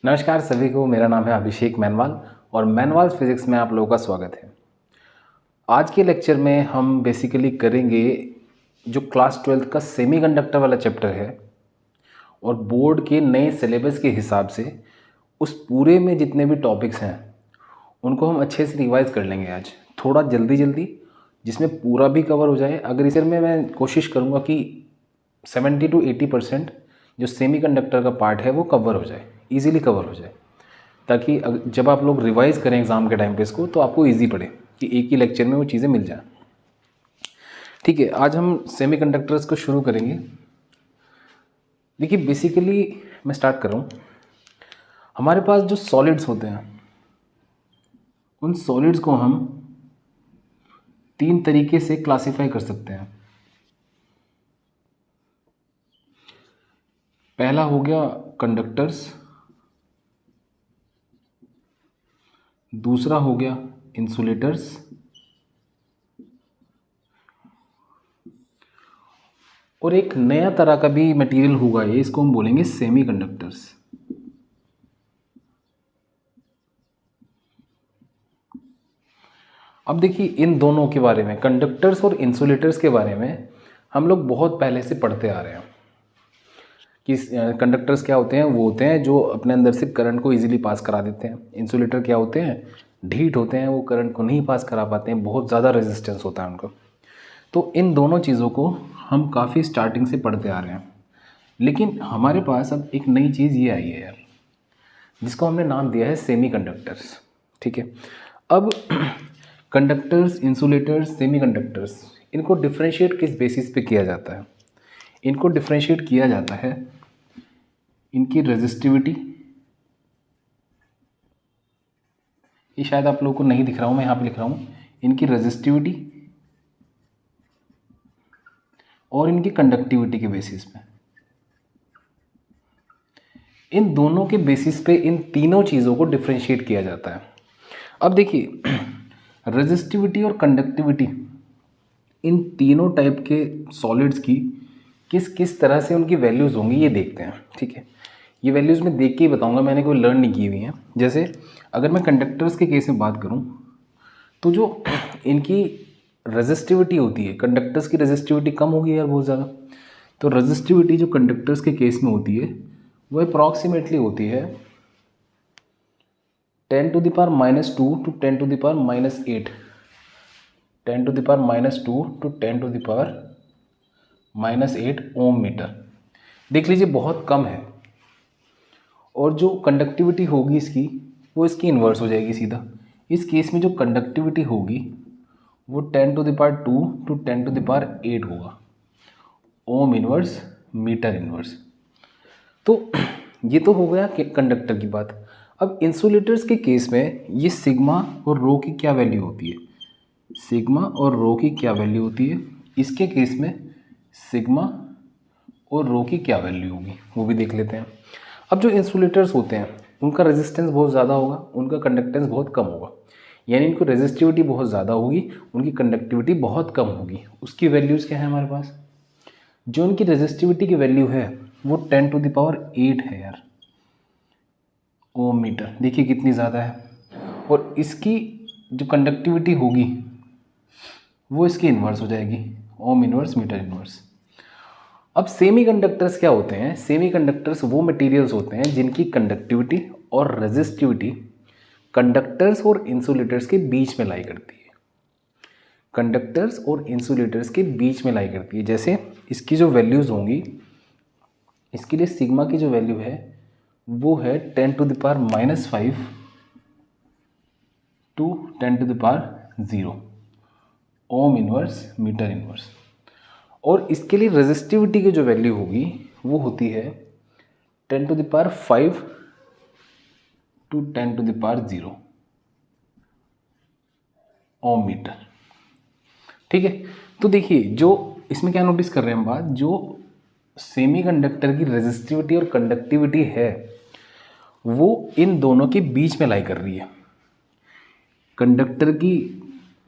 नमस्कार सभी को, मेरा नाम है अभिषेक मैनवाल और मैनवाल फिज़िक्स में आप लोगों का स्वागत है। आज के लेक्चर में हम बेसिकली करेंगे जो क्लास 12th का सेमीकंडक्टर वाला चैप्टर है और बोर्ड के नए सिलेबस के हिसाब से उस पूरे में जितने भी टॉपिक्स हैं उनको हम अच्छे से रिवाइज़ कर लेंगे आज, थोड़ा जल्दी जल्दी, जिसमें पूरा भी कवर हो जाए। अगर इस में मैं कोशिश करूँगा कि 70 to 80% जो सेमीकंडक्टर का पार्ट है वो कवर हो जाए, इजीली कवर हो जाए, ताकि जब आप लोग रिवाइज़ करें एग्ज़ाम के टाइम पे इसको तो आपको इजी पड़े कि एक ही लेक्चर में वो चीज़ें मिल जाएं। ठीक है, आज हम सेमीकंडक्टर्स को शुरू करेंगे। देखिए बेसिकली मैं स्टार्ट कर रहा हूँ। हमारे पास जो सॉलिड्स होते हैं उन सॉलिड्स को हम 3 तरीके से क्लासीफाई कर सकते हैं। पहला हो गया कंडक्टर्स, दूसरा हो गया इंसुलेटर्स और एक नया तरह का भी मटेरियल होगा ये, इसको हम बोलेंगे सेमीकंडक्टर्स। अब देखिए इन दोनों के बारे में, कंडक्टर्स और इंसुलेटर्स के बारे में हम लोग बहुत पहले से पढ़ते आ रहे हैं कि कंडक्टर्स क्या होते हैं। वो होते हैं जो अपने अंदर से करंट को इजीली पास करा देते हैं। इंसुलेटर क्या होते हैं, ढीठ होते हैं, वो करंट को नहीं पास करा पाते हैं, बहुत ज़्यादा रेजिस्टेंस होता है उनका। तो इन दोनों चीज़ों को हम काफ़ी स्टार्टिंग से पढ़ते आ रहे हैं, लेकिन हमारे पास अब एक नई चीज़ ये आई है यार, जिसको हमने नाम दिया है सेमीकंडक्टर्स। ठीक है, अब कंडक्टर्स, इंसुलेटर्स, सेमीकंडक्टर्स, इनको डिफरेंशिएट किस बेसिस पे किया जाता है? इनको डिफरेंशिएट किया जाता है इनकी रेजिस्टिविटी। ये शायद आप लोगों को नहीं दिख रहा हूँ, मैं यहाँ पे लिख रहा हूँ इनकी रेजिस्टिविटी और इनकी कंडक्टिविटी के बेसिस पे। इन दोनों के बेसिस पे इन तीनों चीज़ों को डिफरेंशिएट किया जाता है। अब देखिए रेजिस्टिविटी और कंडक्टिविटी, इन तीनों टाइप के सॉलिड्स की किस किस तरह से उनकी वैल्यूज़ होंगी ये देखते हैं। ठीक है, ये वैल्यूज़ मैं देख के ही बताऊंगा, मैंने कोई लर्न नहीं की हुई हैं। जैसे अगर मैं कंडक्टर्स के केस में बात करूं तो जो इनकी रेजिस्टिविटी होती है, कंडक्टर्स की रेजिस्टिविटी कम होगी यार बहुत ज़्यादा। तो रेजिस्टिविटी जो कंडक्टर्स के केस में होती है वो अप्रॉक्सीमेटली होती है 10 to the power -2 to 10 to the power -8, 10 to the power -2 to 10 to the power -8 ohm metre. देख लीजिए बहुत कम है। और जो कंडक्टिविटी होगी इसकी, वो इसकी इन्वर्स हो जाएगी सीधा। इस केस में जो कंडक्टिविटी होगी वो 10 to the power 2 to 10 to the power 8 होगा, ओम इन्वर्स मीटर इन्वर्स। तो ये तो हो गया कि कंडक्टर की बात। अब इंसुलेटर्स के केस में ये सिग्मा और रो की क्या वैल्यू होती है, सिग्मा और रो की क्या वैल्यू होती है, इसके केस में सिग्मा और रो की क्या वैल्यू होगी वो भी देख लेते हैं। अब जो इंसुलेटर्स होते हैं उनका रेजिस्टेंस बहुत ज़्यादा होगा, उनका कंडक्टेंस बहुत कम होगा, यानी इनको रेजिस्टिविटी बहुत ज़्यादा होगी, उनकी कंडक्टिविटी बहुत कम होगी। उसकी वैल्यूज़ क्या है हमारे पास? जो उनकी रेजिस्टिविटी की वैल्यू है वो 10 to the power 8 है यार, ओम मीटर। देखिए कितनी ज़्यादा है। और इसकी जो कंडक्टिविटी होगी वो इसकी इन्वर्स हो जाएगी, ओम इन्वर्स मीटर इन्वर्स। अब सेमीकंडक्टर्स क्या होते हैं? सेमीकंडक्टर्स वो मटेरियल्स होते हैं जिनकी कंडक्टिविटी और रेजिस्टिविटी कंडक्टर्स और इंसुलेटर्स के बीच में लाई करती है, कंडक्टर्स और इंसुलेटर्स के बीच में लाई करती है। जैसे इसकी जो वैल्यूज़ होंगी, इसके लिए सिग्मा की जो वैल्यू है वो है 10 to the power -5 to 10 to the power 0 ohm inverse metre inverse. और इसके लिए रेजिस्टिविटी की जो वैल्यू होगी वो होती है 10 to the power 5 to 10 to the power 0 ohm metre. ठीक है, तो देखिए जो इसमें क्या नोटिस कर रहे हैं हम बात, जो सेमीकंडक्टर की रेजिस्टिविटी और कंडक्टिविटी है वो इन दोनों के बीच में लाई कर रही है। कंडक्टर की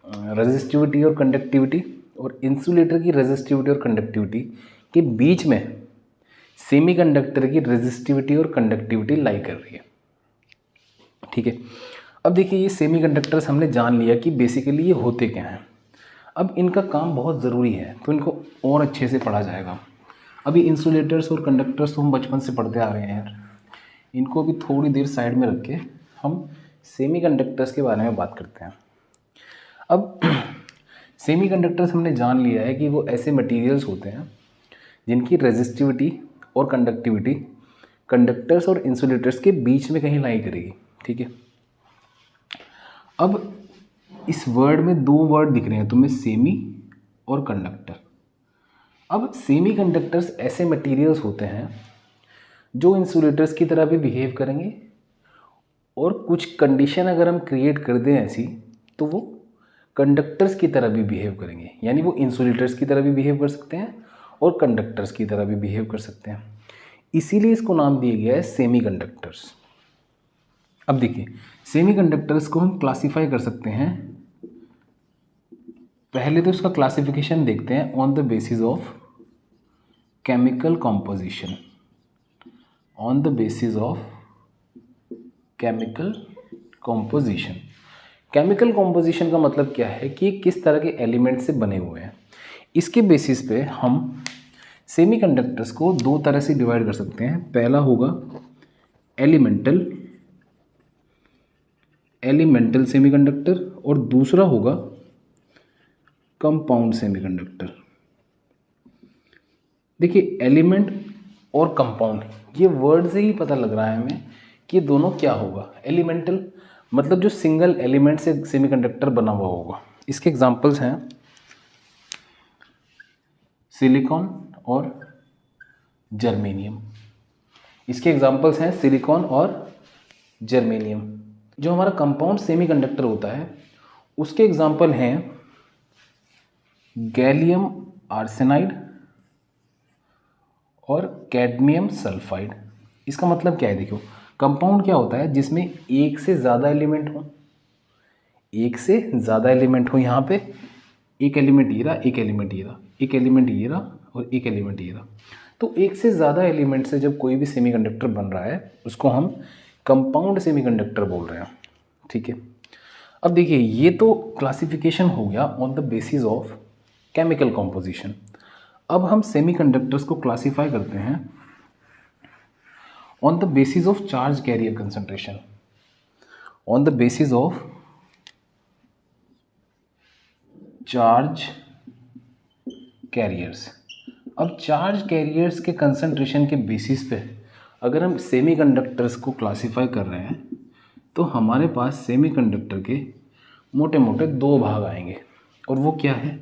रेजिस्टिविटी और कंडक्टिविटी और इंसुलेटर की रेजिस्टिविटी और कंडक्टिविटी के बीच में सेमीकंडक्टर की रेजिस्टिविटी और कंडक्टिविटी लाई कर रही है। ठीक है। अब देखिए ये सेमीकंडक्टर्स हमने जान लिया कि बेसिकली ये होते क्या हैं। अब इनका काम बहुत ज़रूरी है तो इनको और अच्छे से पढ़ा जाएगा। अभी इंसुलेटर्स और कंडक्टर्स तो हम बचपन से पढ़ते आ रहे हैं यार, इनको भी थोड़ी देर साइड में रख के हम सेमीकंडक्टर्स के बारे में बात करते हैं। अब सेमीकंडक्टर्स हमने जान लिया है कि वो ऐसे मटेरियल्स होते हैं जिनकी रेजिस्टिविटी और कंडक्टिविटी कंडक्टर्स और इंसुलेटर्स के बीच में कहीं लाई करेगी, ठीक है। अब इस वर्ड में दो वर्ड दिख रहे हैं तुम्हें, सेमी और कंडक्टर। अब सेमी कंडक्टर्स ऐसे मटेरियल्स होते हैं जो इंसुलेटर्स की तरह भी बिहेव करेंगे और कुछ कंडीशन अगर हम क्रिएट कर दें ऐसी तो वो कंडक्टर्स की तरह भी बिहेव करेंगे, यानी वो इंसुलेटर्स की तरह भी बिहेव कर सकते हैं और कंडक्टर्स की तरह भी बिहेव कर सकते हैं। इसीलिए इसको नाम दिया गया है सेमी कंडक्टर्स। अब देखिए सेमी कंडक्टर्स को हम क्लासीफाई कर सकते हैं। पहले तो इसका क्लासिफिकेशन देखते हैं on the basis of chemical composition. On the basis of chemical composition. Chemical composition का मतलब क्या है कि किस तरह के एलिमेंट से बने हुए हैं। इसके बेसिस पे हम सेमीकंडक्टर्स को दो तरह से डिवाइड कर सकते हैं। पहला होगा एलिमेंटल सेमीकंडक्टर और दूसरा होगा कंपाउंड सेमीकंडक्टर। देखिए एलिमेंट और कंपाउंड ये वर्ड से ही पता लग रहा है हमें कि ये दोनों क्या होगा। एलिमेंटल मतलब जो सिंगल एलिमेंट से सेमीकंडक्टर बना हुआ होगा। इसके एग्जांपल्स हैं सिलिकॉन और जर्मेनियम। इसके एग्जांपल्स हैं सिलिकॉन और जर्मेनियम। जो हमारा कंपाउंड सेमीकंडक्टर होता है उसके एग्जांपल हैं गैलियम आर्सेनाइड और कैडमियम सल्फाइड। इसका मतलब क्या है, देखो कंपाउंड क्या होता है जिसमें एक से ज़्यादा एलिमेंट हो। एक से ज़्यादा एलिमेंट हो, यहाँ पे एक एलिमेंट ये रहा, एक एलिमेंट ये रहा, एक एलिमेंट ये रहा और एक एलिमेंट ये रहा। तो एक से ज़्यादा एलिमेंट से जब कोई भी सेमीकंडक्टर बन रहा है उसको हम कंपाउंड सेमीकंडक्टर बोल रहे हैं, ठीक है। अब देखिए ये तो क्लासिफिकेशन हो गया on the basis of chemical composition. अब हम सेमीकंडक्टर्स को क्लासीफाई करते हैं on the basis of charge carrier concentration. On the basis of charge carriers. अब चार्ज कैरियर्स के कंसंट्रेशन के बेसिस पे अगर हम सेमीकंडक्टर्स को क्लासीफाई कर रहे हैं तो हमारे पास सेमीकंडक्टर के मोटे मोटे दो भाग आएंगे और वो क्या है,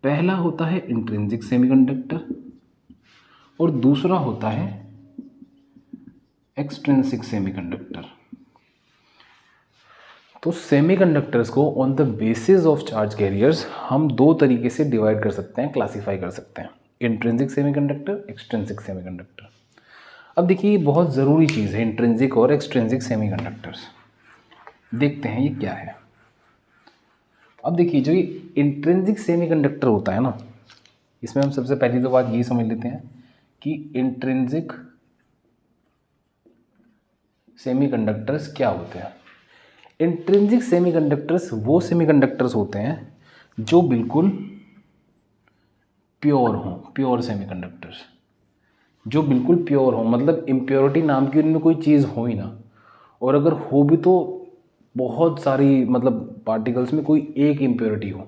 पहला होता है इंट्रिंसिक सेमीकंडक्टर और दूसरा होता है एक्सट्रिंसिक सेमीकंडक्टर। तो सेमीकंडक्टर्स को on the basis of charge carriers हम दो तरीके से डिवाइड कर सकते हैं, क्लासीफाई कर सकते हैं, इंट्रिंसिक सेमीकंडक्टर, एक्सट्रिंसिक सेमीकंडक्टर। अब देखिए ये बहुत ज़रूरी चीज़ है इंट्रिंसिक और एक्सट्रिंसिक सेमीकंडक्टर्स। देखते हैं ये क्या है। अब देखिए जो ये इंट्रिंसिक सेमीकंडक्टर होता है ना, इसमें हम सबसे पहली तो बात यही समझ लेते हैं कि इंट्रिंसिक सेमीकंडक्टर्स क्या होते हैं। इंट्रिंसिक सेमीकंडक्टर्स वो सेमीकंडक्टर्स होते हैं जो बिल्कुल प्योर हों, प्योर सेमीकंडक्टर्स जो बिल्कुल प्योर हों, मतलब इम्प्योरिटी नाम की उनमें कोई चीज़ हो ही ना, और अगर हो भी तो बहुत सारी मतलब पार्टिकल्स में कोई एक इम्प्योरिटी हो,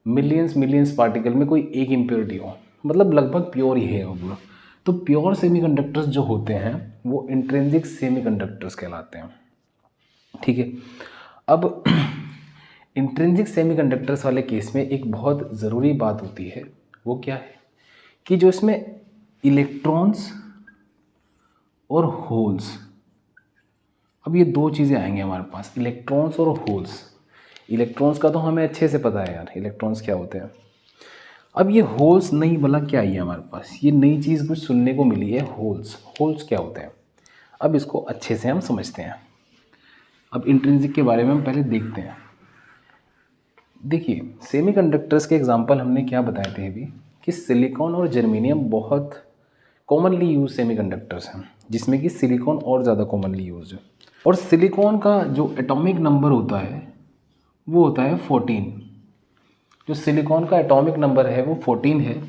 मिलियंस पार्टिकल में कोई एक इम्प्योरिटी हो, मतलब लगभग प्योर ही है वो। तो प्योर सेमीकंडक्टर्स जो होते हैं वो इंट्रिंसिक सेमीकंडक्टर्स कहलाते हैं, ठीक है। अब इंट्रिंसिक सेमीकंडक्टर्स वाले केस में एक बहुत ज़रूरी बात होती है, वो क्या है कि जो इसमें इलेक्ट्रॉन्स और होल्स, अब ये दो चीज़ें आएंगे हमारे पास, इलेक्ट्रॉन्स और होल्स। इलेक्ट्रॉन्स का तो हमें अच्छे से पता है यार, इलेक्ट्रॉन्स क्या होते हैं। अब ये होल्स नई भला क्या आई है हमारे पास, ये नई चीज़ कुछ सुनने को मिली है, होल्स। होल्स क्या होते हैं, अब इसको अच्छे से हम समझते हैं। अब इंट्रिंसिक के बारे में हम पहले देखते हैं। देखिए सेमीकंडक्टर्स के एग्जांपल हमने क्या बताए थे अभी कि सिलिकॉन और जर्मेनियम बहुत कॉमनली यूज सेमीकंडक्टर्स हैं। जिसमें कि सिलिकॉन और ज़्यादा कॉमनली यूज है। और सिलिकॉन का जो एटॉमिक नंबर होता है वो होता है 14। जो सिलिकॉन का एटॉमिक नंबर है वो 14 है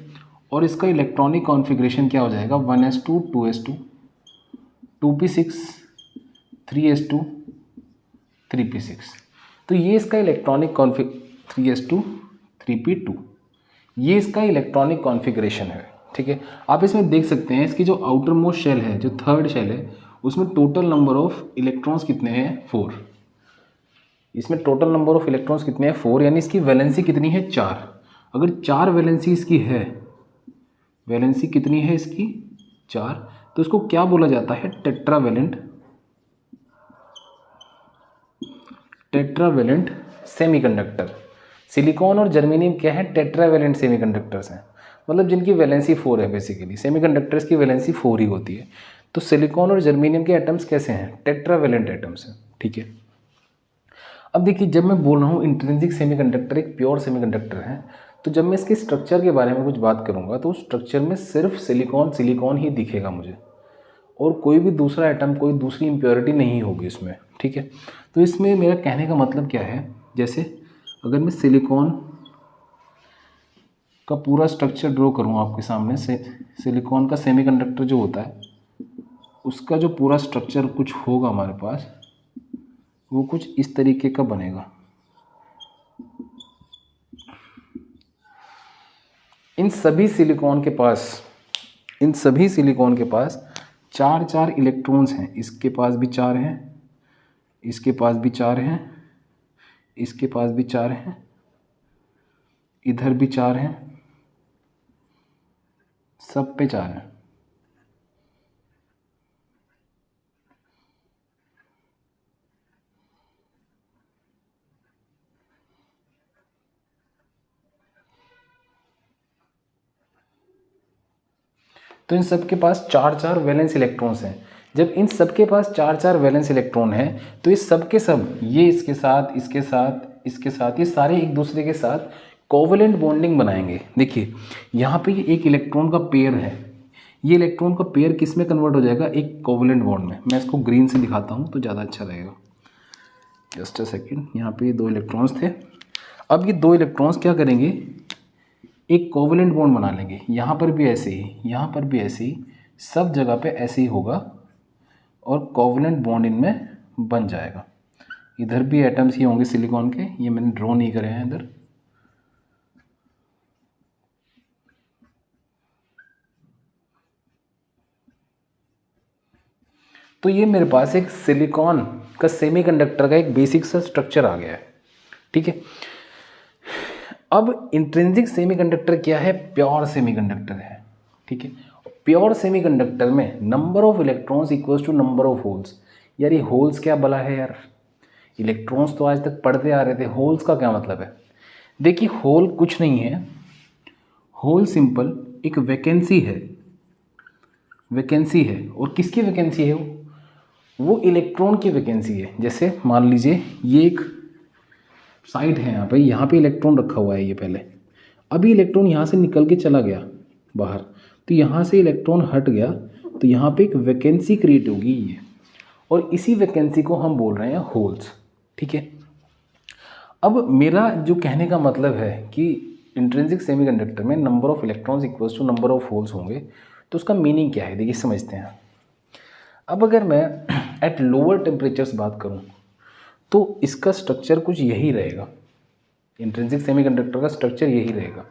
और इसका इलेक्ट्रॉनिक कॉन्फ़िगरेशन क्या हो जाएगा 1s2 2s2 2p6 3s2 3p6। तो ये इसका इलेक्ट्रॉनिक कॉन्फ़िग 3s2 3p2 ये इसका इलेक्ट्रॉनिक कॉन्फ़िगरेशन है। ठीक है, आप इसमें देख सकते हैं इसकी जो आउटर मोस्ट शेल है, जो थर्ड शेल है, उसमें टोटल नंबर ऑफ इलेक्ट्रॉन्स कितने हैं 4। इसमें टोटल नंबर ऑफ इलेक्ट्रॉन्स कितने हैं 4, यानी इसकी वैलेंसी कितनी है 4। अगर 4 वैलेंसी इसकी है, वैलेंसी कितनी है इसकी 4, तो इसको क्या बोला जाता है टेट्रावैलेंट सेमीकंडक्टर। सिलिकॉन और जर्मेनियम क्या है टेट्रावैलेंट सेमीकंडक्टर्स हैं, मतलब जिनकी वैलेंसी 4 है। बेसिकली सेमीकंडक्टर्स की वैलेंसी 4 ही होती है। तो सिलिकॉन और जर्मेनियम के एटम्स कैसे हैं टेट्रावैलेंट एटम्स हैं। ठीक है, अब देखिए जब मैं बोल रहा हूँ इंट्रिंसिक सेमीकंडक्टर एक प्योर सेमीकंडक्टर है, तो जब मैं इसके स्ट्रक्चर के बारे में कुछ बात करूँगा तो स्ट्रक्चर में सिर्फ सिलिकॉन ही दिखेगा मुझे, और कोई भी दूसरा एटम, कोई दूसरी इम्प्योरिटी नहीं होगी इसमें। ठीक है, तो इसमें मेरा कहने का मतलब क्या है, जैसे अगर मैं सिलिकॉन का पूरा स्ट्रक्चर ड्रॉ करूँ आपके सामने से, सिलिकॉन का सेमीकंडक्टर जो होता है उसका जो पूरा स्ट्रक्चर कुछ होगा हमारे पास, वो कुछ इस तरीके का बनेगा। इन सभी सिलिकॉन के पास 4 इलेक्ट्रॉन्स हैं। इसके पास भी 4 हैं, इसके पास भी 4 हैं, इसके पास भी 4 हैं, इधर भी 4 हैं, सब पे 4 हैं। तो इन सब के पास 4 वैलेंस इलेक्ट्रॉन्स हैं। जब इन सब के पास 4 वैलेंस इलेक्ट्रॉन हैं तो ये सब के सब, ये इसके साथ, इसके साथ, इसके साथ, ये सारे एक दूसरे के साथ कोवलेंट बॉन्डिंग बनाएंगे। देखिए यहाँ पे ये एक इलेक्ट्रॉन का पेयर है, ये इलेक्ट्रॉन का पेयर किस में कन्वर्ट हो जाएगा एक कोवलेंट बॉन्ड में। मैं इसको ग्रीन से दिखाता हूँ तो ज़्यादा अच्छा रहेगा। जस्ट अ सेकेंड, यहाँ पे ये 2 इलेक्ट्रॉन्स थे। अब ये 2 इलेक्ट्रॉन्स क्या करेंगे एक कोवलेंट बॉन्ड बना लेंगे। यहाँ पर भी ऐसे ही, यहाँ पर भी ऐसे ही, सब जगह पे ऐसे ही होगा और कोवलेंट बॉन्ड इनमें बन जाएगा। इधर भी एटम्स ही होंगे सिलिकॉन के, ये मैंने ड्रॉ नहीं करे हैं इधर। तो ये मेरे पास एक सिलिकॉन का सेमीकंडक्टर का एक बेसिक सा स्ट्रक्चर आ गया है। ठीक है, अब इंट्रिंसिक सेमीकंडक्टर क्या है प्योर सेमीकंडक्टर है। ठीक है, प्योर सेमीकंडक्टर में number of electrons equals to number of holes. यार ये होल्स क्या भला है यार, इलेक्ट्रॉन्स तो आज तक पढ़ते आ रहे थे, होल्स का क्या मतलब है। देखिए होल कुछ नहीं है, होल सिंपल एक वैकेंसी है, वैकेंसी है। और किसकी वैकेंसी है वो इलेक्ट्रॉन की वैकेंसी है। जैसे मान लीजिए ये एक साइड है, यहाँ पे इलेक्ट्रॉन रखा हुआ है ये पहले, अभी इलेक्ट्रॉन यहाँ से निकल के चला गया बाहर, तो यहाँ से इलेक्ट्रॉन हट गया, तो यहाँ पे एक वैकेंसी क्रिएट होगी ये, और इसी वैकेंसी को हम बोल रहे हैं होल्स। ठीक है, अब मेरा जो कहने का मतलब है कि इंट्रिंसिक सेमीकंडक्टर में number of electrons equals to number of holes होंगे, तो उसका मीनिंग क्या है देखिए समझते हैं। अब अगर मैं एट लोअर टेम्परेचर्स बात करूं तो इसका स्ट्रक्चर कुछ यही रहेगा, इंट्रिंसिक सेमीकंडक्टर का स्ट्रक्चर यही रहेगा।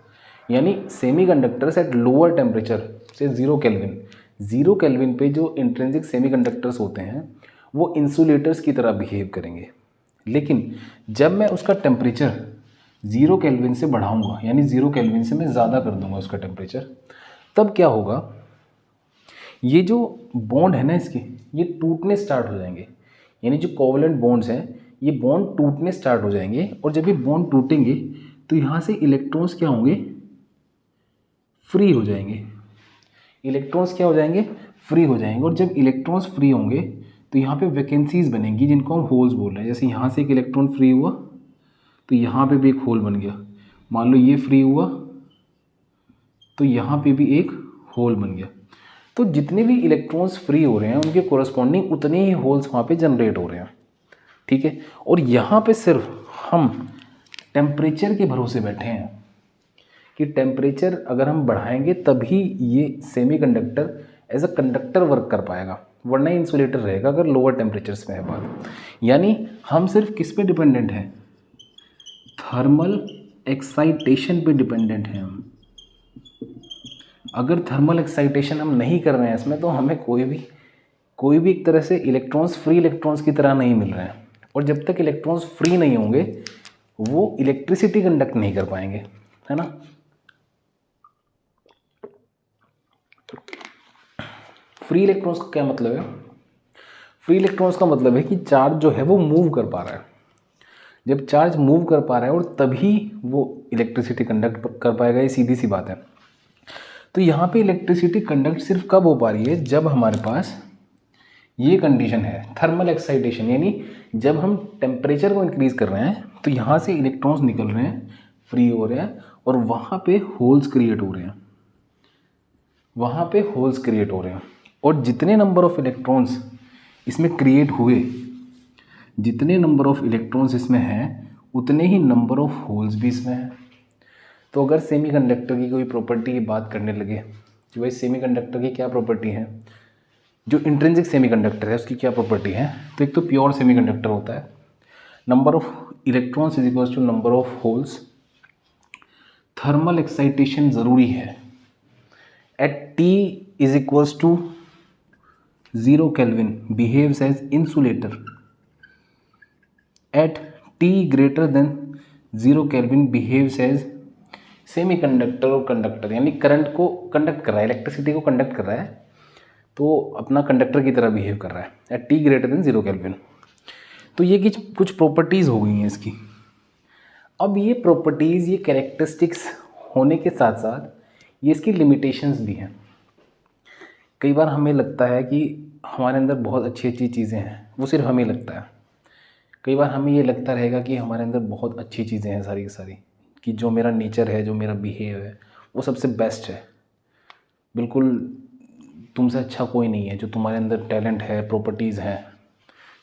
यानी सेमीकंडक्टर्स एट लोअर टेम्परेचर से 0 केल्विन पे जो इंट्रिंसिक सेमीकंडक्टर्स होते हैं वो इंसुलेटर्स की तरह बिहेव करेंगे। लेकिन जब मैं उसका टेम्परेचर 0 केल्विन से बढ़ाऊंगा, यानी 0 केल्विन से मैं ज़्यादा कर दूंगा उसका टेम्परेचर, तब क्या होगा, ये जो बॉन्ड है ना इसके, ये टूटने स्टार्ट हो जाएंगे। यानी जो कोवलेंट बॉन्ड्स हैं ये बॉन्ड टूटने स्टार्ट हो जाएंगे, और जब ये बॉन्ड टूटेंगे तो यहाँ से इलेक्ट्रॉन्स क्या होंगे फ्री हो जाएंगे। इलेक्ट्रॉन्स क्या हो जाएंगे फ्री हो जाएंगे, और जब इलेक्ट्रॉन्स फ्री होंगे तो यहाँ पे वैकेंसीज बनेंगी जिनको हम होल्स बोल रहे हैं। जैसे यहाँ से एक इलेक्ट्रॉन फ्री हुआ तो यहाँ पे भी एक होल बन गया, मान लो ये फ्री हुआ तो यहाँ पे भी एक होल बन गया। तो जितने भी इलेक्ट्रॉन्स फ्री हो रहे हैं उनके कोरस्पॉन्डिंग उतने ही होल्स वहाँ पे जनरेट हो रहे हैं, ठीक है। और यहाँ पे सिर्फ हम टेम्परेचर के भरोसे बैठे हैं कि टेम्परेचर अगर हम बढ़ाएंगे तभी ये semiconductor as a conductor work कर पाएगा, वरना इंसुलेटर रहेगा अगर लोअर टेम्परेचर्स में है बात। यानी हम सिर्फ किस पे डिपेंडेंट हैं, थर्मल एक्साइटेशन पे डिपेंडेंट हैं हम। अगर थर्मल एक्साइटेशन हम नहीं कर रहे हैं इसमें तो हमें कोई भी एक तरह से इलेक्ट्रॉन्स फ्री इलेक्ट्रॉन्स की तरह नहीं मिल रहे हैं। और जब तक इलेक्ट्रॉन्स फ्री नहीं होंगे वो इलेक्ट्रिसिटी कंडक्ट नहीं कर पाएंगे, है ना। फ्री इलेक्ट्रॉन्स का क्या मतलब है, फ्री इलेक्ट्रॉन्स का मतलब है कि चार्ज जो है वो मूव कर पा रहा है। जब चार्ज मूव कर पा रहा है और तभी वो इलेक्ट्रिसिटी कंडक्ट कर पाएगा, ये सीधी सी बात है। तो यहाँ पे इलेक्ट्रिसिटी कंडक्ट सिर्फ कब हो पा रही है, जब हमारे पास ये कंडीशन है थर्मल एक्साइटेशन, यानी जब हम टेम्परेचर को इंक्रीज़ कर रहे हैं तो यहाँ से इलेक्ट्रॉन्स निकल रहे हैं, फ्री हो रहे हैं और वहाँ पे होल्स क्रिएट हो रहे हैं, वहाँ पे होल्स क्रिएट हो रहे हैं। और जितने नंबर ऑफ इलेक्ट्रॉन्स इसमें क्रिएट हुए, जितने नंबर ऑफ इलेक्ट्रॉन्स इसमें हैं उतने ही नंबर ऑफ होल्स भी इसमें हैं। तो अगर सेमीकंडक्टर की कोई प्रॉपर्टी की बात करने लगे कि भाई सेमीकंडक्टर की क्या प्रॉपर्टी है, जो इंट्रिंसिक सेमीकंडक्टर है उसकी क्या प्रॉपर्टी है, तो एक तो प्योर सेमीकंडक्टर होता है, number of electrons is equals to number of holes, thermal excitation ज़रूरी है, at T is equals to 0 Kelvin behaves as insulator, at T greater than 0 Kelvin behaves as semiconductor और conductor, यानी current को conduct कर रहा है, electricity को conduct कर रहा है, तो अपना कंडक्टर की तरह बिहेव कर रहा है at T greater than 0 Kelvin। तो ये कुछ प्रॉपर्टीज़ हो गई हैं इसकी। अब ये प्रॉपर्टीज़, ये कैरेक्टरिस्टिक्स होने के साथ साथ ये इसकी लिमिटेशंस भी हैं। कई बार हमें लगता है कि हमारे अंदर बहुत अच्छी अच्छी चीज़ें हैं, वो सिर्फ हमें लगता है। कई बार हमें ये लगता रहेगा कि हमारे अंदर बहुत अच्छी चीज़ें हैं सारी की सारी, कि जो मेरा नेचर है, जो मेरा बिहेव है वो सबसे बेस्ट है, बिल्कुल तुमसे अच्छा कोई नहीं है। जो तुम्हारे अंदर टैलेंट है, प्रॉपर्टीज़ हैं,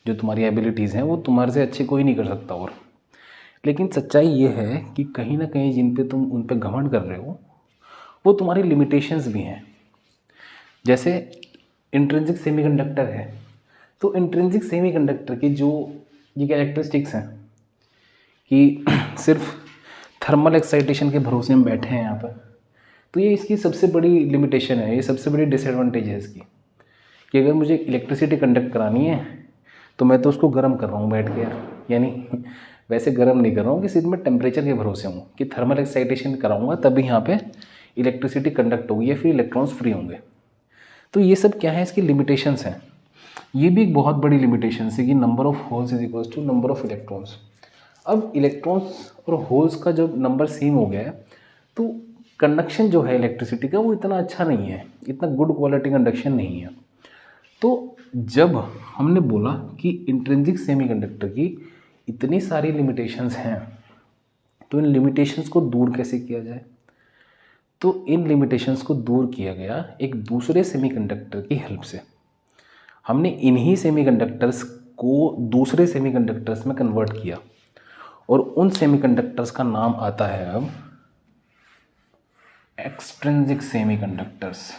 जो तुम्हारी एबिलिटीज़ हैं वो तुम्हारे से अच्छे कोई नहीं कर सकता। और लेकिन सच्चाई ये है कि कहीं ना कहीं जिन पे तुम उन पे घमंड कर रहे हो वो तुम्हारी लिमिटेशंस भी हैं। जैसे इंट्रिंसिक सेमीकंडक्टर है, तो इंट्रिंसिक सेमीकंडक्टर की जो ये कैरेक्टरिस्टिक्स हैं कि सिर्फ थर्मल एक्साइटेशन के भरोसे हम बैठे हैं यहाँ पर, तो ये इसकी सबसे बड़ी लिमिटेशन है, ये सबसे बड़ी डिसएडवांटेज है इसकी, कि अगर मुझे इलेक्ट्रिसिटी कंडक्ट करानी है तो मैं तो उसको गर्म कर रहा हूँ बैठ के यार, यानी वैसे गर्म नहीं कर रहा हूँ कि सिर्फ मैं टेम्परेचर के भरोसे हूँ कि थर्मल एक्साइटेशन कराऊंगा तभी यहाँ पे इलेक्ट्रिसिटी कंडक्ट होगी या फिर इलेक्ट्रॉन्स फ्री होंगे। तो ये सब क्या है, इसकी लिमिटेशंस हैं। ये भी एक बहुत बड़ी लिमिटेशन है कि number of holes is equals to number of electrons. अब इलेक्ट्रॉन्स और होल्स का जब नंबर सेम हो गया है तो कंडक्शन जो है इलेक्ट्रिसिटी का वो इतना अच्छा नहीं है, इतना गुड क्वालिटी कंडक्शन नहीं है। तो जब हमने बोला कि इंट्रिंसिक सेमीकंडक्टर की इतनी सारी लिमिटेशंस हैं, तो इन लिमिटेशंस को दूर कैसे किया जाए, तो इन लिमिटेशंस को दूर किया गया एक दूसरे सेमीकंडक्टर की हेल्प से। हमने इन्हीं सेमीकंडक्टर्स को दूसरे सेमीकंडक्टर्स में कन्वर्ट किया और उन सेमीकंडक्टर्स का नाम आता है अब extrinsic semiconductors.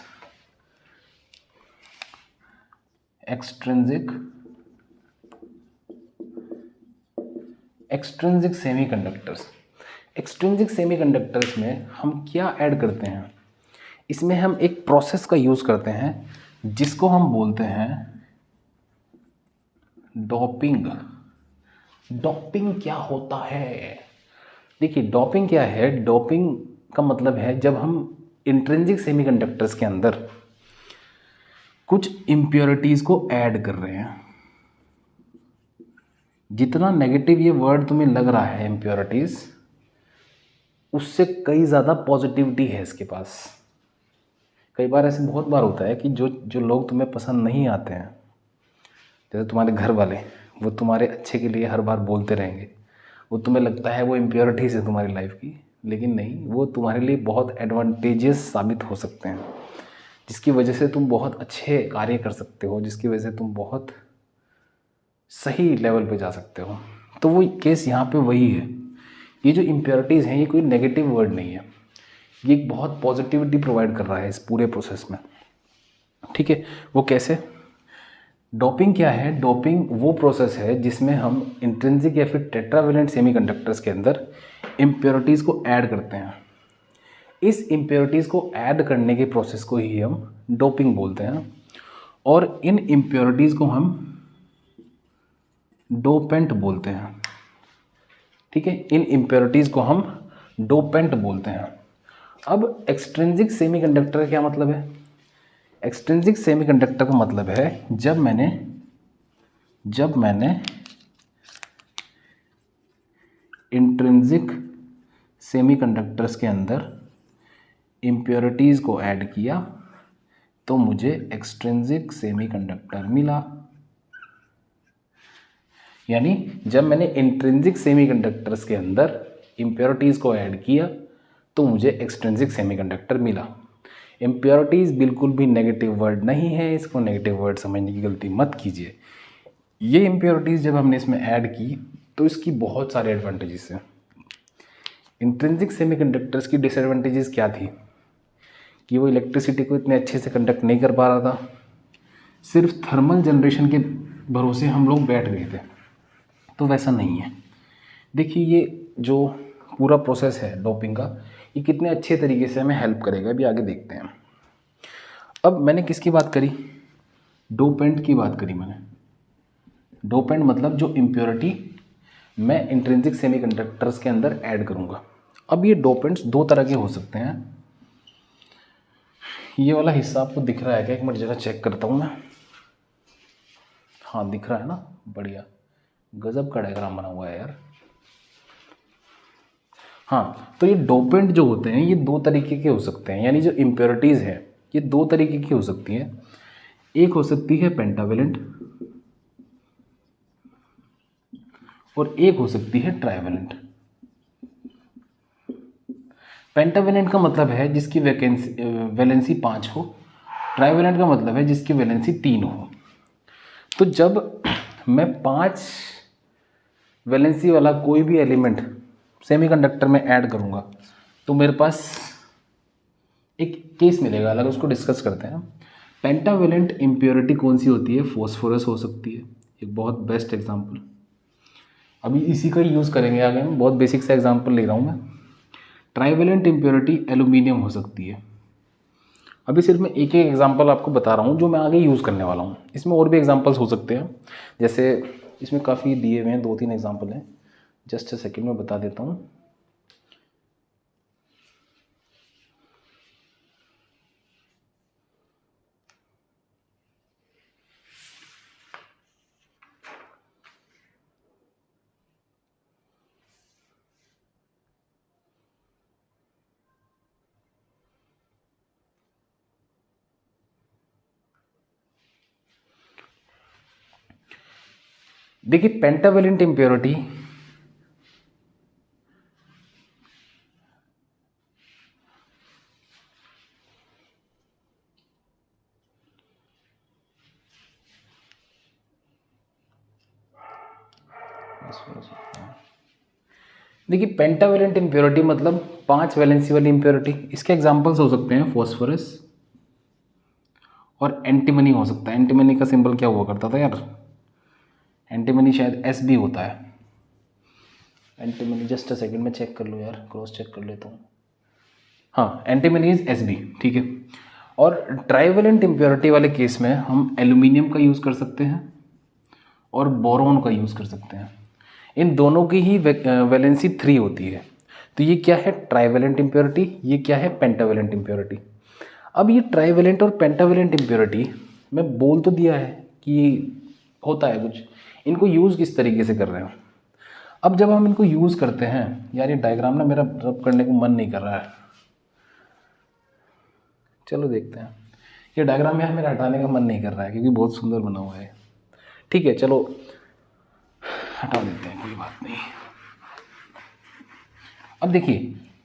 Extrinsic semiconductors. Extrinsic semiconductors में हम क्या ऐड करते हैं, इसमें हम एक प्रोसेस का यूज़ करते हैं जिसको हम बोलते हैं डोपिंग। डोपिंग क्या होता है, देखिए डोपिंग क्या है, डोपिंग का मतलब है जब हम इंट्रिंसिक सेमीकंडक्टर्स के अंदर कुछ इम्प्योरिटीज़ को ऐड कर रहे हैं। जितना नेगेटिव ये वर्ड तुम्हें लग रहा है इम्प्योरिटीज़, उससे कई ज़्यादा पॉजिटिविटी है इसके पास। कई बार ऐसे बहुत बार होता है कि जो लोग तुम्हें पसंद नहीं आते हैं, जैसे तुम्हारे घर वाले, वो तुम्हारे अच्छे के लिए हर बार बोलते रहेंगे, वो तुम्हें लगता है वो इम्प्योरिटीज़ है तुम्हारी लाइफ की, लेकिन नहीं, वो तुम्हारे लिए बहुत एडवांटेजेस साबित हो सकते हैं। जिसकी वजह से तुम बहुत अच्छे कार्य कर सकते हो, जिसकी वजह से तुम बहुत सही लेवल पे जा सकते हो। तो वो केस यहाँ पे वही है। ये जो इम्प्योरिटीज़ हैं ये कोई नेगेटिव वर्ड नहीं है, ये एक बहुत पॉजिटिविटी प्रोवाइड कर रहा है इस पूरे प्रोसेस में। ठीक है, वो कैसे? डोपिंग क्या है? डोपिंग वो प्रोसेस है जिसमें हम इंट्रिंसिक या फिर टेट्रावेलेंट सेमीकंडक्टर्स के अंदर इम्प्योरिटीज़ को ऐड करते हैं। इस इम्प्योरिटीज़ को ऐड करने के प्रोसेस को ही हम डोपिंग बोलते हैं, और इन इम्प्योरिटीज़ को हम डोपेंट बोलते हैं। ठीक है, इन इम्प्योरिटीज़ को हम डोपेंट बोलते हैं। अब एक्सट्रिंसिक सेमीकंडक्टर का क्या मतलब है? एक्सट्रिंसिक सेमीकंडक्टर का मतलब है जब मैंने इंट्रिंसिक सेमीकंडक्टर्स के अंदर इम्प्योरिटीज़ को ऐड किया तो मुझे एक्सट्रिंसिक सेमीकंडक्टर मिला। यानी जब मैंने इंट्रिंसिक सेमीकंडक्टर्स के अंदर इम्प्योरिटीज़ को ऐड किया तो मुझे एक्सट्रिंसिक सेमीकंडक्टर मिला। इम्प्योरिटीज़ बिल्कुल भी नेगेटिव वर्ड नहीं है, इसको नेगेटिव वर्ड समझने की गलती मत कीजिए। ये इम्प्योरिटीज़ जब हमने इसमें ऐड की तो इसकी बहुत सारे एडवांटेजेस हैं। इंट्रिंसिक सेमीकंडक्टर्स की डिसएडवांटेजेस क्या थी कि वो इलेक्ट्रिसिटी को इतने अच्छे से कंडक्ट नहीं कर पा रहा था, सिर्फ थर्मल जनरेशन के भरोसे हम लोग बैठ गए थे। तो वैसा नहीं है। देखिए ये जो पूरा प्रोसेस है डोपिंग का, ये कितने अच्छे तरीके से हमें हेल्प करेगा, अभी आगे देखते हैं। अब मैंने किसकी बात करी? डोपेंट की बात करी मैंने। डोपेंट मतलब जो इम्प्योरिटी मैं इंट्रिंसिक सेमीकंडक्टर्स के अंदर ऐड करूँगा। अब ये डोपेंट्स दो तरह के हो सकते हैं। ये वाला हिस्सा आपको दिख रहा है क्या? एक मिनट जरा चेक करता हूँ मैं। हाँ दिख रहा है ना, बढ़िया, गजब का डायग्राम बना हुआ है यार। हाँ, तो ये डोपेंट जो होते हैं ये दो तरीके के हो सकते हैं, यानी जो इम्प्योरिटीज़ है ये दो तरीके की हो सकती हैं। एक हो सकती है पेंटावेलेंट और एक हो सकती है ट्राइवेलेंट। पेंटावेलेंट का मतलब है जिसकी वैलेंसी 5 हो, ट्राइवेलेंट का मतलब है जिसकी वैलेंसी 3 हो। तो जब मैं 5 वैलेंसी वाला कोई भी एलिमेंट सेमीकंडक्टर में ऐड करूँगा तो मेरे पास एक केस मिलेगा अलग, उसको डिस्कस करते हैं। पेंटावेलेंट इम्प्योरिटी कौन सी होती है? फॉस्फोरस हो सकती है, एक बहुत बेस्ट एग्जांपल। अभी इसी का ही यूज़ करेंगे आगे, हम बहुत बेसिक सा एग्जांपल ले रहा हूँ मैं। ट्राइवेलेंट इम्प्योरिटी एल्यूमिनियम हो सकती है। अभी सिर्फ मैं एक एक एग्जांपल आपको बता रहा हूँ जो मैं आगे यूज़ करने वाला हूँ। इसमें और भी एग्जांपल्स हो सकते हैं, जैसे इसमें काफ़ी दिए हुए हैं, 2-3 एग्जांपल हैं। जस्ट अ सेकेंड में बता देता हूँ। देखिए पेंटावेलेंट इम्प्योरिटी मतलब 5 वैलेंसी वाली इम्प्योरिटी। इसके एग्जांपल्स हो सकते हैं फॉस्फोरस और एंटीमनी हो सकता है। एंटीमनी का सिंबल क्या हुआ करता था यार? एंटीमनी शायद एस बी होता है। एंटीमनी, जस्ट अ सेकंड में चेक कर लो यार, क्रॉस चेक कर लेता हूँ। हाँ, एंटीमनी इज एस बी, ठीक है। और ट्राइवेलेंट इम्प्योरिटी वाले केस में हम एल्यूमिनियम का यूज़ कर सकते हैं और बोरोन का यूज़ कर सकते हैं। इन दोनों की ही वैलेंसी 3 होती है। तो ये क्या है? Trivalent impurity. ये क्या है? Pentavalent impurity. अब ये ट्राइवेलेंट और पेंटावेलेंट इम्प्योरिटी मैं बोल तो दिया है कि होता है कुछ, इनको यूज़ किस तरीके से कर रहे हैं। अब जब हम इनको यूज़ करते हैं, यार ये डायग्राम ना मेरा रब करने को मन नहीं कर रहा है, चलो देखते हैं। ये डायग्राम यार मेरा हटाने का मन नहीं कर रहा है क्योंकि बहुत सुंदर बना हुआ है। ठीक है चलो हटा देते हैं, कोई बात नहीं। अब देखिए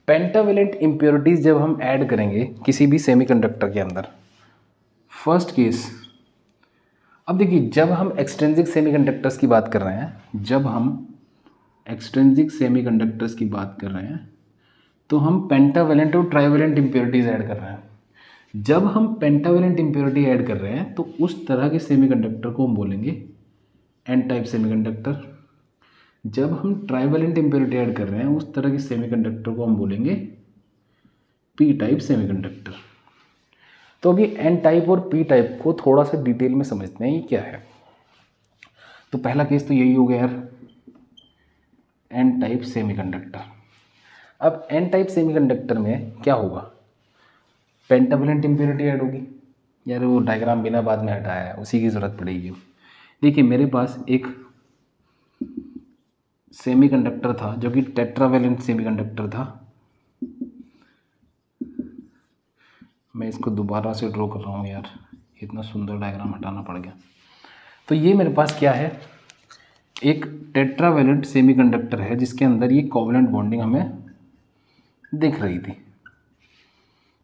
पेंटावेलेंट इम्प्योरिटीज़ जब हम ऐड करेंगे किसी भी सेमीकंडक्टर के अंदर फर्स्ट केस, अब देखिए जब हम एक्सट्रिंसिक सेमीकंडक्टर्स की बात कर रहे हैं, जब हम एक्सट्रिंसिक सेमीकंडक्टर्स की बात कर रहे हैं तो हम पेंटावेलेंट और ट्राइवेलेंट इम्प्योरिटीज़ ऐड कर रहे हैं। जब हम पेंटावेलेंट इम्प्योरिटी ऐड कर रहे हैं तो उस तरह के सेमीकंडक्टर को हम बोलेंगे एन टाइप सेमीकंडक्टर। जब हम ट्राइवेलेंट इम्प्योरिटी ऐड कर रहे हैं उस तरह के सेमीकंडक्टर को हम बोलेंगे पी टाइप सेमीकंडक्टर। तो अभी एन टाइप और पी टाइप को थोड़ा सा डिटेल में समझते हैं ये क्या है। तो पहला केस तो यही हो गया यार, एन टाइप सेमीकंडक्टर। अब एन टाइप सेमीकंडक्टर में क्या होगा, पेंटावेलेंट इम्प्योरिटी ऐड होगी। यार वो डायग्राम बिना बाद में हटाया है, उसी की ज़रूरत पड़ेगी। देखिए मेरे पास एक सेमीकंडक्टर था जो कि टेट्रावेलेंट सेमीकंडक्टर था। मैं इसको दोबारा से ड्रॉ कर रहा हूँ यार, इतना सुंदर डायग्राम हटाना पड़ गया। तो ये मेरे पास क्या है, एक टेट्रावेलेंट सेमीकंडक्टर है जिसके अंदर ये कोवेलेंट बॉन्डिंग हमें दिख रही थी।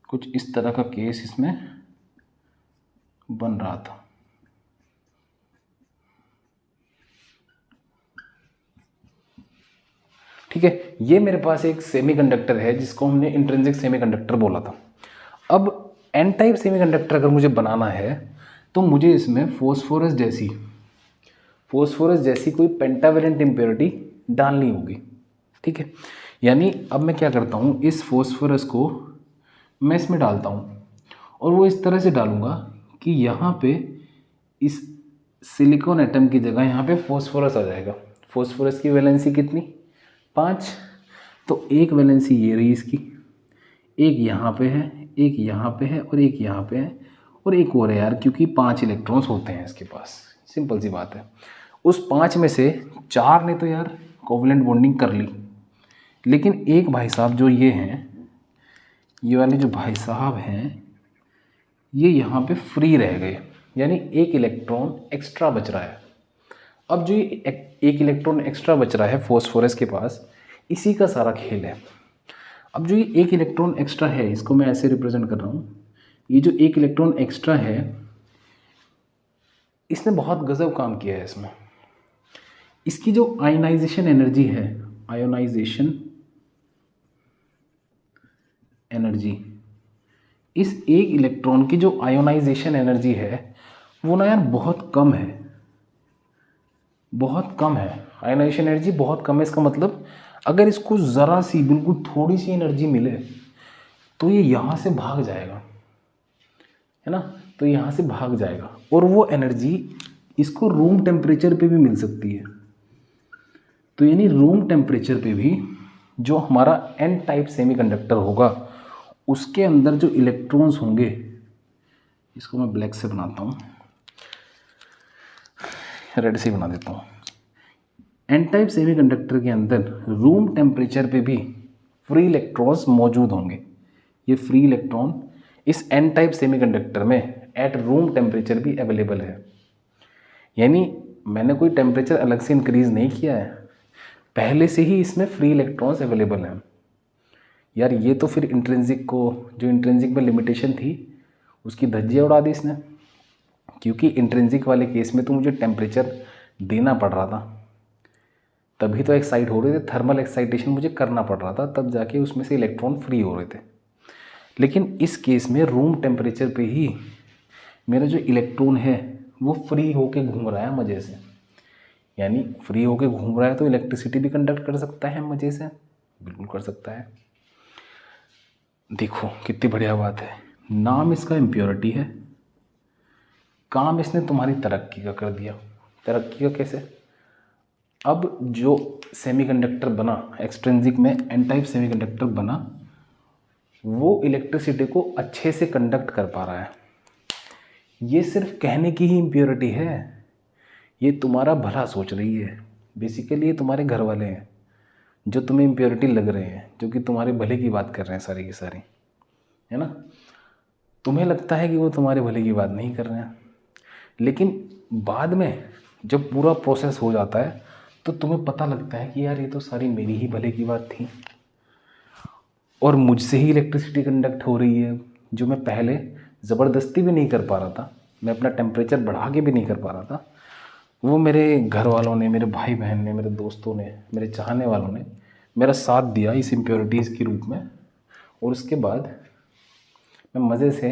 कुछ इस तरह का केस इसमें बन रहा था। ठीक है, ये मेरे पास एक सेमीकंडक्टर है जिसको हमने इंट्रिंसिक सेमीकंडक्टर बोला था। अब एन टाइप सेमीकंडक्टर अगर मुझे बनाना है तो मुझे इसमें फोस्फोरस जैसी कोई पेंटावेलेंट इम्प्योरिटी डालनी होगी। ठीक है, यानी अब मैं क्या करता हूँ, इस फोस्फोरस को मैं इसमें डालता हूँ और वो इस तरह से डालूँगा कि यहाँ पे इस सिलिकॉन एटम की जगह यहाँ पे फोस्फोरस आ जाएगा। फोस्फोरस की वैलेंसी कितनी, 5। तो एक वैलेंसी ये रही इसकी, एक यहाँ पे है, एक यहाँ पे है और एक यहाँ पे है और एक और है यार, क्योंकि 5 इलेक्ट्रॉन्स होते हैं इसके पास। सिंपल सी बात है। उस 5 में से 4 ने तो यार कोवेलेंट बॉन्डिंग कर ली, लेकिन एक भाई साहब जो ये हैं, ये वाले जो भाई साहब हैं, ये यहाँ पे फ्री रह गए, यानी एक इलेक्ट्रॉन एक्स्ट्रा बच रहा है। अब जो ये एक इलेक्ट्रॉन एक्स्ट्रा बच रहा है फोस्फोरस के पास, इसी का सारा खेल है। अब जो ये एक इलेक्ट्रॉन एक्स्ट्रा है, इसको मैं ऐसे रिप्रेजेंट कर रहा हूँ, ये जो एक इलेक्ट्रॉन एक्स्ट्रा है इसने बहुत गजब काम किया है इसमें। इसकी जो आयोनाइजेशन एनर्जी है, आयोनाइजेशन एनर्जी, इस एक इलेक्ट्रॉन की जो आयोनाइजेशन एनर्जी है वो ना यार बहुत कम है, बहुत कम है। आयोनाइजेशन एनर्जी बहुत कम है। इसका मतलब अगर इसको ज़रा सी, बिल्कुल थोड़ी सी एनर्जी मिले तो ये यहाँ से भाग जाएगा, है ना। तो यहाँ से भाग जाएगा और वो एनर्जी इसको रूम टेम्परेचर पे भी मिल सकती है। तो यानी रूम टेम्परेचर पे भी जो हमारा एन टाइप सेमीकंडक्टर होगा उसके अंदर जो इलेक्ट्रॉन्स होंगे, इसको मैं ब्लैक से बनाता हूँ, रेड से बना देता हूँ। एन टाइप सेमीकंडक्टर के अंदर रूम टेम्परेचर पे भी फ्री इलेक्ट्रॉन्स मौजूद होंगे। ये फ्री इलेक्ट्रॉन इस एन टाइप सेमीकंडक्टर में एट रूम टेम्परेचर भी अवेलेबल है। यानी मैंने कोई टेम्परेचर अलग से इंक्रीज़ नहीं किया है, पहले से ही इसमें फ्री इलेक्ट्रॉन्स अवेलेबल हैं। यार ये तो फिर इंट्रिंसिक को, जो इंट्रिंसिक में लिमिटेशन थी उसकी धज्जियाँ उड़ा दी इसने, क्योंकि इंट्रिंसिक वाले केस में तो मुझे टेम्परेचर देना पड़ रहा था, तभी तो एक्साइट हो रहे थे, थर्मल एक्साइटेशन मुझे करना पड़ रहा था, तब जाके उसमें से इलेक्ट्रॉन फ्री हो रहे थे। लेकिन इस केस में रूम टेम्परेचर पे ही मेरा जो इलेक्ट्रॉन है वो फ्री होके घूम रहा है मज़े से। यानी फ्री होके घूम रहा है तो इलेक्ट्रिसिटी भी कंडक्ट कर सकता है मज़े से, बिल्कुल कर सकता है। देखो कितनी बढ़िया बात है। नाम इसका इम्प्योरिटी है, काम इसने तुम्हारी तरक्की का कर दिया। तरक्की का कैसे? अब जो सेमीकंडक्टर बना एक्सट्रिंसिक में, एन टाइप सेमीकंडक्टर बना, वो इलेक्ट्रिसिटी को अच्छे से कंडक्ट कर पा रहा है। ये सिर्फ कहने की ही इम्प्योरिटी है, ये तुम्हारा भला सोच रही है। बेसिकली ये तुम्हारे घर वाले हैं जो तुम्हें इम्प्योरिटी लग रहे हैं, जो कि तुम्हारे भले की बात कर रहे हैं सारी की सारी, है ना। तुम्हें लगता है कि वो तुम्हारे भले की बात नहीं कर रहे हैं, लेकिन बाद में जब पूरा प्रोसेस हो जाता है तो तुम्हें पता लगता है कि यार ये तो सारी मेरी ही भले की बात थी और मुझसे ही इलेक्ट्रिसिटी कंडक्ट हो रही है, जो मैं पहले ज़बरदस्ती भी नहीं कर पा रहा था, मैं अपना टेम्परेचर बढ़ा के भी नहीं कर पा रहा था। वो मेरे घर वालों ने, मेरे भाई बहन ने, मेरे दोस्तों ने, मेरे चाहने वालों ने मेरा साथ दिया इस इम्प्योरिटीज़ के रूप में, और उसके बाद मैं मज़े से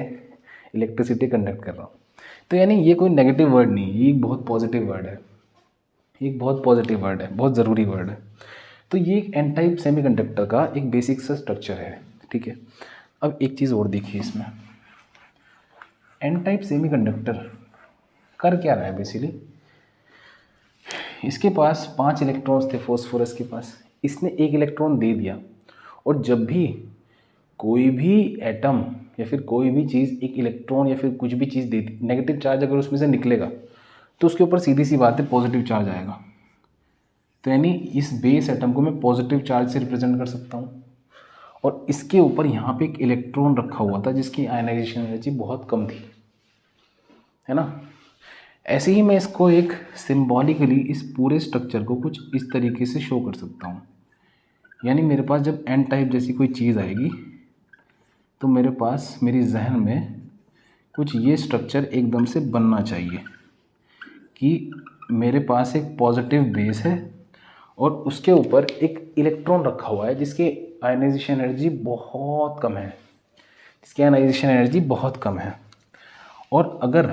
इलेक्ट्रिसिटी कंडक्ट कर रहा हूँ। तो यानी ये कोई नेगेटिव वर्ड नहीं है, ये एक बहुत पॉजिटिव वर्ड है, एक बहुत पॉजिटिव वर्ड है, बहुत ज़रूरी वर्ड है। तो ये एक एन टाइप सेमीकंडक्टर का एक बेसिक सा स्ट्रक्चर है, ठीक है। अब एक चीज़ और देखिए इसमें, एन टाइप सेमीकंडक्टर कर क्या रहा है बेसिकली। इसके पास 5 इलेक्ट्रॉन्स थे फास्फोरस के पास, इसने एक इलेक्ट्रॉन दे दिया, और जब भी कोई भी एटम या फिर कोई भी चीज़ एक इलेक्ट्रॉन या फिर कुछ भी चीज़ देती, नेगेटिव चार्ज अगर उसमें से निकलेगा तो उसके ऊपर सीधी सी बात है पॉजिटिव चार्ज आएगा। तो यानी इस बेस एटम को मैं पॉजिटिव चार्ज से रिप्रेजेंट कर सकता हूँ, और इसके ऊपर यहाँ पे एक इलेक्ट्रॉन रखा हुआ था जिसकी आयनाइजेशन एनर्जी बहुत कम थी, है ना। ऐसे ही मैं इसको एक सिंबॉलिकली इस पूरे स्ट्रक्चर को कुछ इस तरीके से शो कर सकता हूँ। यानी मेरे पास जब एन टाइप जैसी कोई चीज़ आएगी तो मेरे पास, मेरी जहन में कुछ ये स्ट्रक्चर एकदम से बनना चाहिए कि मेरे पास एक पॉजिटिव बेस है और उसके ऊपर एक इलेक्ट्रॉन रखा हुआ है जिसकी आयनाइजेशन एनर्जी बहुत कम है, जिसकी आयनाइजेशन एनर्जी बहुत कम है। और अगर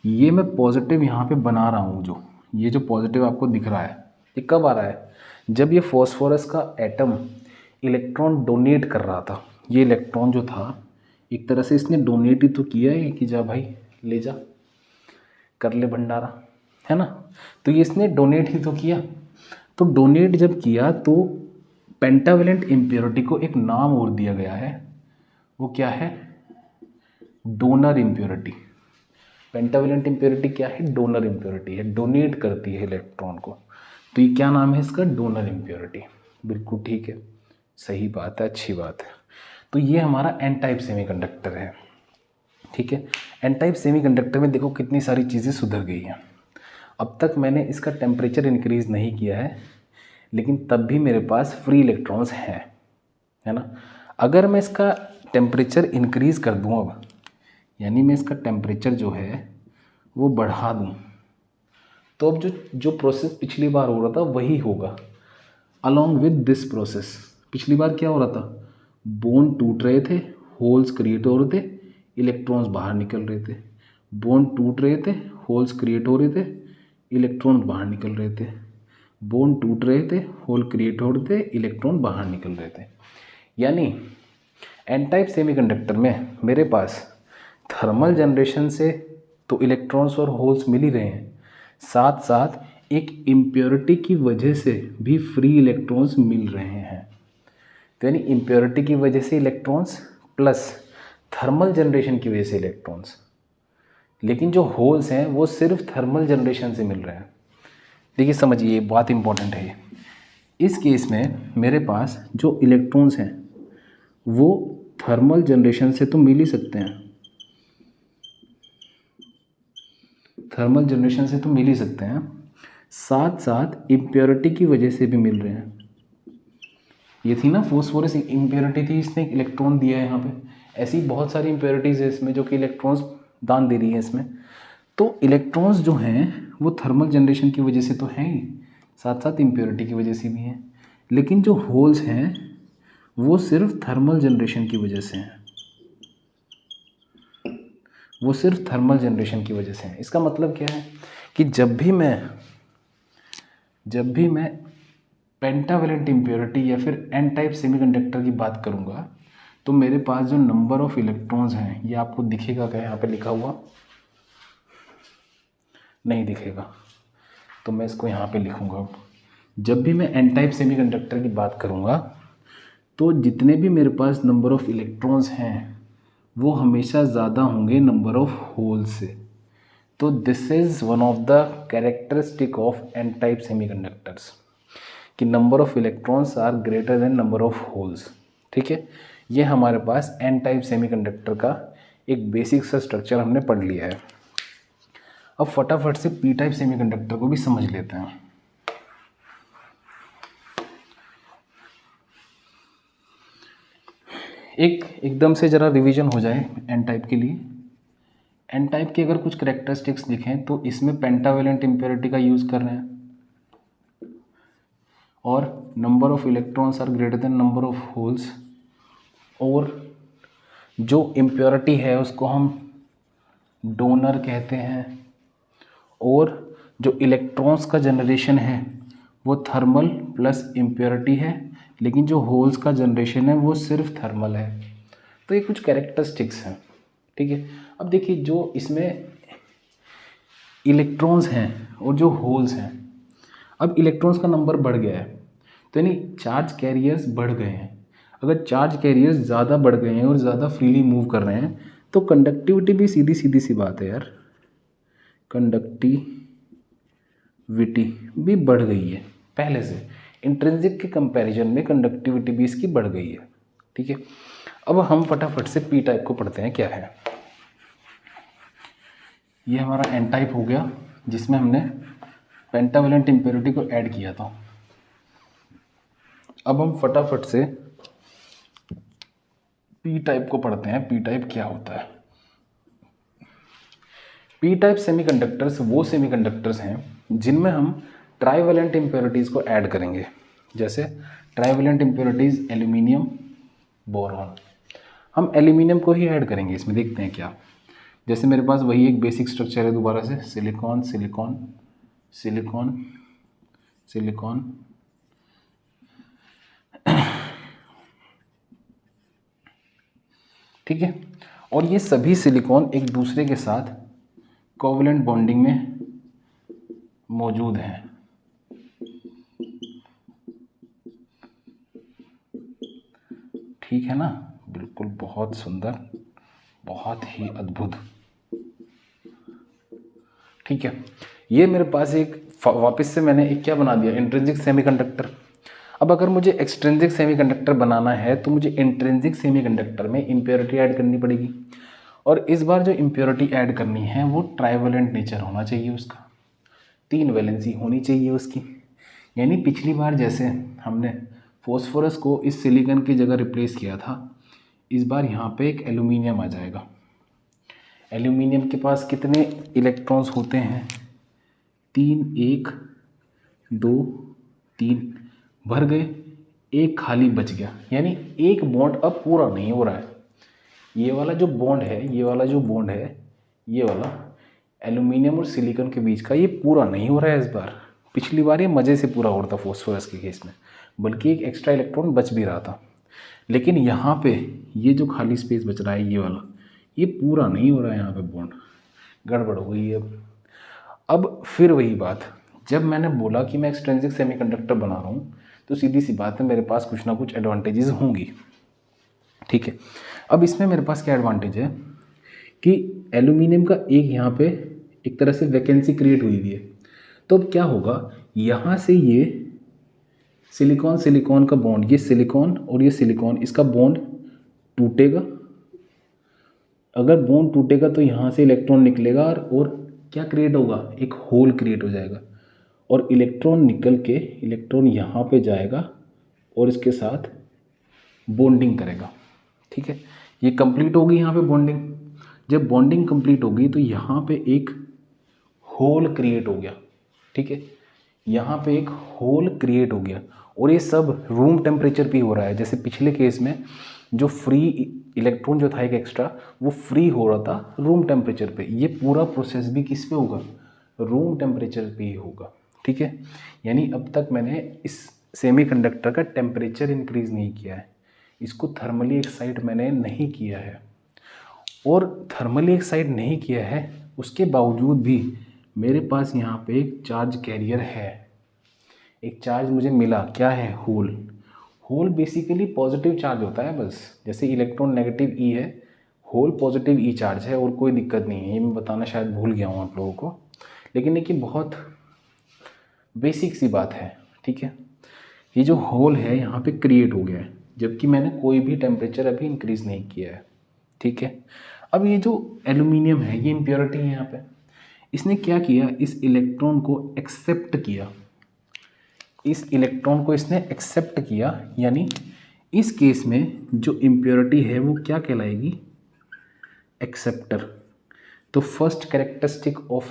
ये मैं पॉजिटिव यहाँ पे बना रहा हूँ, जो ये जो पॉजिटिव आपको दिख रहा है, ये कब आ रहा है, जब ये फॉस्फोरस का एटम इलेक्ट्रॉन डोनेट कर रहा था। ये इलेक्ट्रॉन जो था एक तरह से इसने डोनेट ही तो किया है कि जा भाई ले जा, कर ले भंडारा, है ना। तो ये इसने डोनेट ही तो किया। तो डोनेट जब किया तो पेंटावेलेंट इम्प्योरिटी को एक नाम और दिया गया है, वो क्या है, डोनर इम्प्योरिटी। पेंटावेलेंट इम्प्योरिटी क्या है, डोनर इम्प्योरिटी है, डोनेट करती है इलेक्ट्रॉन को। तो ये क्या नाम है इसका, डोनर इम्प्योरिटी। बिल्कुल ठीक है, सही बात है, अच्छी बात है। तो ये हमारा एन टाइप सेमीकंडक्टर है, ठीक है। एन टाइप सेमीकंडक्टर में देखो कितनी सारी चीज़ें सुधर गई हैं। अब तक मैंने इसका टेम्परेचर इंक्रीज़ नहीं किया है, लेकिन तब भी मेरे पास फ्री इलेक्ट्रॉन्स हैं, है ना। अगर मैं इसका टेम्परेचर इंक्रीज़ कर दूँ अब, यानी मैं इसका टेम्परेचर जो है वो बढ़ा दूँ, तो अब जो जो प्रोसेस पिछली बार हो रहा था वही होगा अलॉन्ग विद दिस प्रोसेस। पिछली बार क्या हो रहा था, बोन टूट रहे थे, होल्स क्रिएट हो रहे थे, इलेक्ट्रॉन्स बाहर निकल रहे थे। बोन टूट रहे थे, होल्स क्रिएट हो रहे थे, इलेक्ट्रॉन बाहर निकल रहे थे। बोन टूट रहे थे, होल क्रिएट हो रहे थे, इलेक्ट्रॉन बाहर निकल रहे थे। यानी एन टाइप सेमीकंडक्टर में मेरे पास थर्मल जनरेशन से तो इलेक्ट्रॉन्स और होल्स मिल ही रहे हैं, साथ साथ एक इम्प्योरिटी की वजह से भी फ्री इलेक्ट्रॉन्स मिल रहे हैं। तो यानी इम्प्योरिटी की वजह से इलेक्ट्रॉन्स प्लस थर्मल जनरेशन की वजह से इलेक्ट्रॉन्स, लेकिन जो होल्स हैं वो सिर्फ थर्मल जनरेशन से मिल रहे हैं। देखिए समझिए, बात इंपॉर्टेंट है। इस केस में मेरे पास जो इलेक्ट्रॉन्स हैं वो थर्मल जनरेशन से तो मिल ही सकते हैं, थर्मल जनरेशन से तो मिल ही सकते हैं, साथ साथ इम्प्योरिटी की वजह से भी मिल रहे हैं। ये थी ना फॉस्फोरस इम्प्योरिटी थी, इसने इलेक्ट्रॉन दिया है यहाँ पे। ऐसी बहुत सारी इम्प्योरिटीज़ है इसमें जो कि इलेक्ट्रॉन्स दान दे रही है इसमें। तो इलेक्ट्रॉन्स जो हैं वो थर्मल जनरेशन की वजह से तो हैं ही, साथ साथ इम्प्योरिटी की वजह से भी हैं। लेकिन जो होल्स हैं वो सिर्फ थर्मल जनरेशन की वजह से हैं, वो सिर्फ थर्मल जनरेशन की वजह से हैं। इसका मतलब क्या है कि जब भी मैं पेंटावेलेंट इम्प्योरिटी या फिर एन टाइप सेमीकंडक्टर की बात करूँगा तो मेरे पास जो नंबर ऑफ इलेक्ट्रॉन्स हैं, ये आपको दिखेगा क्या, यहाँ पे लिखा हुआ नहीं दिखेगा, तो मैं इसको यहाँ पे लिखूँगा। जब भी मैं एन टाइप सेमीकंडक्टर की बात करूँगा तो जितने भी मेरे पास नंबर ऑफ़ इलेक्ट्रॉन्स हैं वो हमेशा ज़्यादा होंगे नंबर ऑफ़ होल्स से। तो this is one of the characteristic of N type semiconductors कि number of electrons are greater than number of holes, ठीक है। ये हमारे पास एन टाइप सेमीकंडक्टर का एक बेसिक सा स्ट्रक्चर हमने पढ़ लिया है। अब फटाफट से पी टाइप सेमीकंडक्टर को भी समझ लेते हैं। एकदम से ज़रा रिवीजन हो जाए एन टाइप के लिए। एन टाइप के अगर कुछ करेक्टरिस्टिक्स लिखें तो इसमें पेंटावेलेंट इम्प्योरिटी का यूज़ कर रहे हैं और number of electrons are greater than number of holes, और जो इम्प्योरिटी है उसको हम डोनर कहते हैं, और जो इलेक्ट्रॉन्स का जनरेशन है वो थर्मल प्लस इम्प्योरिटी है, लेकिन जो होल्स का जनरेशन है वो सिर्फ थर्मल है। तो ये कुछ कैरेक्टरिस्टिक्स हैं, ठीक है। अब देखिए जो इसमें इलेक्ट्रॉन्स हैं और जो होल्स हैं, अब इलेक्ट्रॉन्स का नंबर बढ़ गया है तो यानी चार्ज कैरियर्स बढ़ गए हैं। अगर चार्ज कैरियर्स ज़्यादा बढ़ गए हैं और ज़्यादा फ्रीली मूव कर रहे हैं तो कंडक्टिविटी भी सीधी सीधी सी बात है यार, कंडक्टिविटी भी बढ़ गई है पहले से। इंट्रिंसिक के कंपैरिजन में कंडक्टिविटी भी इसकी बढ़ गई है, ठीक है। अब हम फटाफट से पी टाइप को पढ़ते हैं क्या है। ये हमारा एन टाइप हो गया जिसमें हमने पेंटावेलेंट इम्प्योरिटी को ऐड किया था। अब हम फटाफट से पी टाइप को पढ़ते हैं। पी टाइप क्या होता है? पी टाइप सेमीकंडक्टर्स वो सेमीकंडक्टर्स हैं जिनमें हम ट्राइवेलेंट इम्प्योरिटीज़ को ऐड करेंगे। जैसे ट्राइवेलेंट इम्प्योरिटीज़ एल्यूमिनियम, बोरॉन। हम एल्यूमिनियम को ही ऐड करेंगे इसमें, देखते हैं क्या। जैसे मेरे पास वही एक बेसिक स्ट्रक्चर है दोबारा से, सिलिकॉन सिलिकॉन सिलिकॉन सिलिकॉन, ठीक है। और ये सभी सिलिकॉन एक दूसरे के साथ कोवलेंट बॉन्डिंग में मौजूद हैं। ठीक है ना, बिल्कुल बहुत सुंदर, बहुत ही अद्भुत। ठीक है, ये मेरे पास एक वापस से मैंने एक क्या बना दिया, इंट्रिंसिक सेमीकंडक्टर। अब अगर मुझे एक्सट्रिंसिक सेमीकंडक्टर बनाना है तो मुझे इंट्रिंसिक सेमीकंडक्टर में इम्प्योरिटी ऐड करनी पड़ेगी, और इस बार जो इम्प्योरिटी ऐड करनी है वो ट्राइवेलेंट नेचर होना चाहिए उसका, 3 वैलेंसी होनी चाहिए उसकी। यानी पिछली बार जैसे हमने फॉस्फोरस को इस सिलिकॉन की जगह रिप्लेस किया था, इस बार यहाँ पे एक एल्यूमिनियम आ जाएगा। एल्यूमिनियम के पास कितने इलेक्ट्रॉन्स होते हैं? 3, 1 2 3 भर गए, एक खाली बच गया। यानी एक बॉन्ड अब पूरा नहीं हो रहा है। ये वाला जो बॉन्ड है, ये वाला जो बॉन्ड है, ये वाला एल्यूमिनियम और सिलिकॉन के बीच का, ये पूरा नहीं हो रहा है इस बार। पिछली बार ये मज़े से पूरा हो रहा था फॉस्फोरस के केस में, बल्कि एक एक्स्ट्रा इलेक्ट्रॉन बच भी रहा था। लेकिन यहाँ पे ये जो खाली स्पेस बच रहा है, ये वाला, ये पूरा नहीं हो रहा है। यहाँ पे बॉन्ड गड़बड़ हो गई है। अब फिर वही बात, जब मैंने बोला कि मैं एक्सट्रिंसिक सेमीकंडक्टर बना रहा हूँ तो सीधी सी बात है, मेरे पास कुछ ना कुछ एडवांटेजेस होंगी। ठीक है, अब इसमें मेरे पास क्या एडवांटेज है कि एल्यूमिनियम का एक यहाँ पे एक तरह से वैकेंसी क्रिएट हुई है। तो अब क्या होगा, यहाँ से ये सिलिकॉन सिलिकॉन का बॉन्ड, ये सिलिकॉन और ये सिलिकॉन, इसका बॉन्ड टूटेगा। अगर बॉन्ड टूटेगा तो यहाँ से इलेक्ट्रॉन निकलेगा और क्या क्रिएट होगा, एक होल क्रिएट हो जाएगा, और इलेक्ट्रॉन निकल के इलेक्ट्रॉन यहाँ पे जाएगा और इसके साथ बॉन्डिंग करेगा। ठीक है, ये कंप्लीट होगी यहाँ पे बॉन्डिंग। जब बॉन्डिंग कंप्लीट होगी तो यहाँ पे एक होल क्रिएट हो गया। ठीक है, यहाँ पे एक होल क्रिएट हो गया, और ये सब रूम टेम्परेचर पे हो रहा है। जैसे पिछले केस में जो फ्री इलेक्ट्रॉन जो था एक एक्स्ट्रा, वो फ्री हो रहा था रूम टेम्परेचर पे। ये पूरा प्रोसेस भी किस पे होगा, रूम टेम्परेचर पे ही होगा। ठीक है, यानी अब तक मैंने इस सेमीकंडक्टर का टेम्परेचर इंक्रीज़ नहीं किया है, इसको थर्मली एक्साइट मैंने नहीं किया है। और थर्मली एक्साइट नहीं किया है उसके बावजूद भी मेरे पास यहाँ पे एक चार्ज कैरियर है, एक चार्ज मुझे मिला। क्या है, hole. Hole basically positive charge होता है बस, जैसे इलेक्ट्रॉन नेगेटिव ई है, होल पॉजिटिव ई चार्ज है, और कोई दिक्कत नहीं है। ये मैं बताना शायद भूल गया हूँ आप लोगों को, लेकिन देखिए बहुत बेसिक सी बात है। ठीक है, ये जो होल है यहाँ पे क्रिएट हो गया है, जबकि मैंने कोई भी टेम्परेचर अभी इंक्रीज़ नहीं किया है। ठीक है, अब ये जो एल्यूमिनियम है, ये इम्प्योरिटी है यहाँ पे, इसने क्या किया, इस इलेक्ट्रॉन को एक्सेप्ट किया। इस इलेक्ट्रॉन को इसने एक्सेप्ट किया, यानी इस केस में जो इम्प्योरिटी है वो क्या कहलाएगी, एक्सेप्टर। तो first characteristic of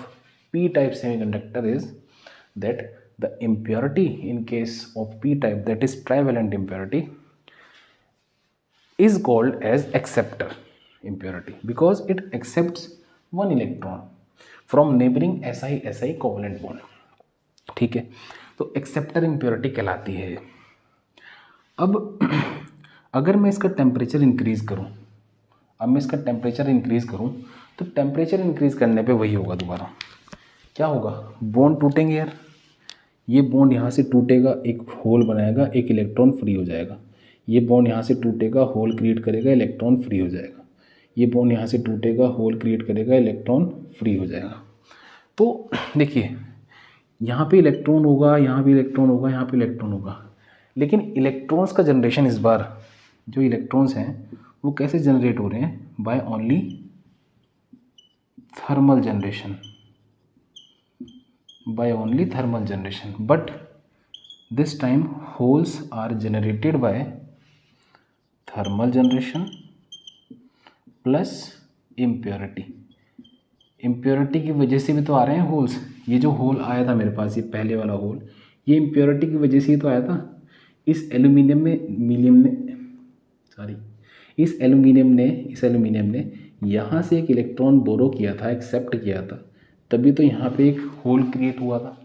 P type semiconductor is that the impurity in case of P type, that is trivalent impurity, is called as acceptor impurity because it accepts one electron from neighboring Si covalent bond। ठीक है, तो acceptor impurity कहलाती है। अब अगर मैं इसका temperature increase करूं, तो टेम्परेचर इंक्रीज करने पे वही होगा, दोबारा क्या होगा, बॉन्ड टूटेंगे यार। ये बॉन्ड यहाँ से टूटेगा, एक होल बनाएगा, एक इलेक्ट्रॉन फ्री हो जाएगा। ये बॉन्ड यहाँ से टूटेगा, होल क्रिएट करेगा, इलेक्ट्रॉन फ्री हो जाएगा। ये बॉन्ड यहाँ से टूटेगा, होल क्रिएट करेगा, इलेक्ट्रॉन फ्री हो जाएगा। तो देखिए यहाँ पे इलेक्ट्रॉन होगा, यहाँ भी इलेक्ट्रॉन होगा, यहाँ पे इलेक्ट्रॉन होगा, लेकिन इलेक्ट्रॉन्स का जनरेशन इस बार, जो इलेक्ट्रॉन्स हैं वो कैसे जनरेट हो रहे हैं, by only thermal generation, but this time holes are generated by thermal generation plus impurity की वजह से भी तो आ रहे हैं होल्स। ये जो होल आया था मेरे पास, ये पहले वाला होल, ये इम्प्योरिटी की वजह से ही तो आया था। इस एल्यूमिनियम ने यहाँ से एक इलेक्ट्रॉन बोरो किया था, एक्सेप्ट किया था, तभी तो यहाँ पे एक होल क्रिएट हुआ था।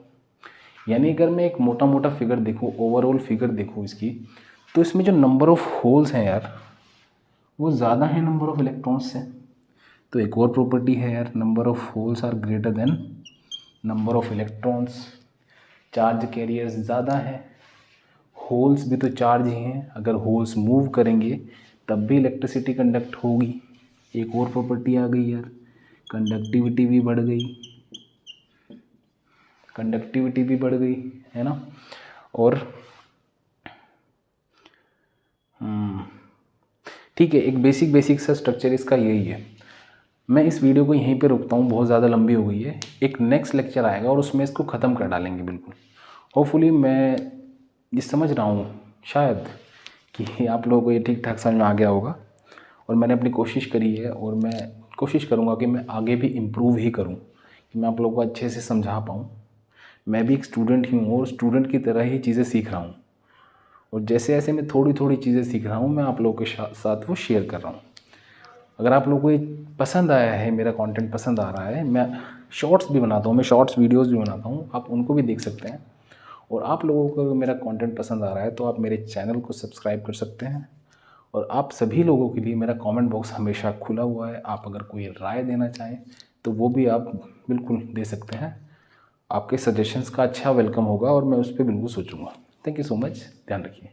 यानी अगर मैं एक मोटा मोटा फिगर देखूँ, ओवरऑल फिगर देखूँ इसकी, तो इसमें जो नंबर ऑफ होल्स हैं यार वो ज़्यादा है नंबर ऑफ इलेक्ट्रॉन्स से। तो एक और प्रॉपर्टी है यार, number of holes are greater than number of electrons. Charge carriers ज़्यादा है, होल्स भी तो चार्ज ही हैं, अगर होल्स मूव करेंगे तब भी इलेक्ट्रिसिटी कंडक्ट होगी। एक और प्रॉपर्टी आ गई यार, कंडक्टिविटी भी बढ़ गई, है ना। और ठीक है, एक बेसिक सा स्ट्रक्चर इसका यही है। मैं इस वीडियो को यहीं पे रुकता हूँ, बहुत ज़्यादा लंबी हो गई है। एक नेक्स्ट लेक्चर आएगा और उसमें इसको ख़त्म कर डालेंगे बिल्कुल। होपफुली मैं ये समझ रहा हूँ शायद कि आप लोगों को ये ठीक ठाक समझ में आ गया होगा, और मैंने अपनी कोशिश करी है, और मैं कोशिश करूँगा कि मैं आगे भी इम्प्रूव ही करूँ, कि मैं आप लोगों को अच्छे से समझा पाऊँ। मैं भी एक स्टूडेंट ही हूँ और स्टूडेंट की तरह ही चीज़ें सीख रहा हूँ, और जैसे जैसे मैं थोड़ी चीज़ें सीख रहा हूँ मैं आप लोगों के साथ वो शेयर कर रहा हूँ। अगर आप लोगों को ये पसंद आया है, मेरा कंटेंट पसंद आ रहा है, मैं शॉर्ट्स भी बनाता हूँ, मैं शॉर्ट्स वीडियोस भी बनाता हूँ, आप उनको भी देख सकते हैं। और आप लोगों को मेरा कंटेंट पसंद आ रहा है तो आप मेरे चैनल को सब्सक्राइब कर सकते हैं। और आप सभी लोगों के लिए मेरा कमेंट बॉक्स हमेशा खुला हुआ है, आप अगर कोई राय देना चाहें तो वो भी आप बिल्कुल दे सकते हैं। आपके सजेशंस का अच्छा वेलकम होगा और मैं उस पर बिल्कुल सोचूंगा। थैंक यू सो मच, ध्यान रखिए।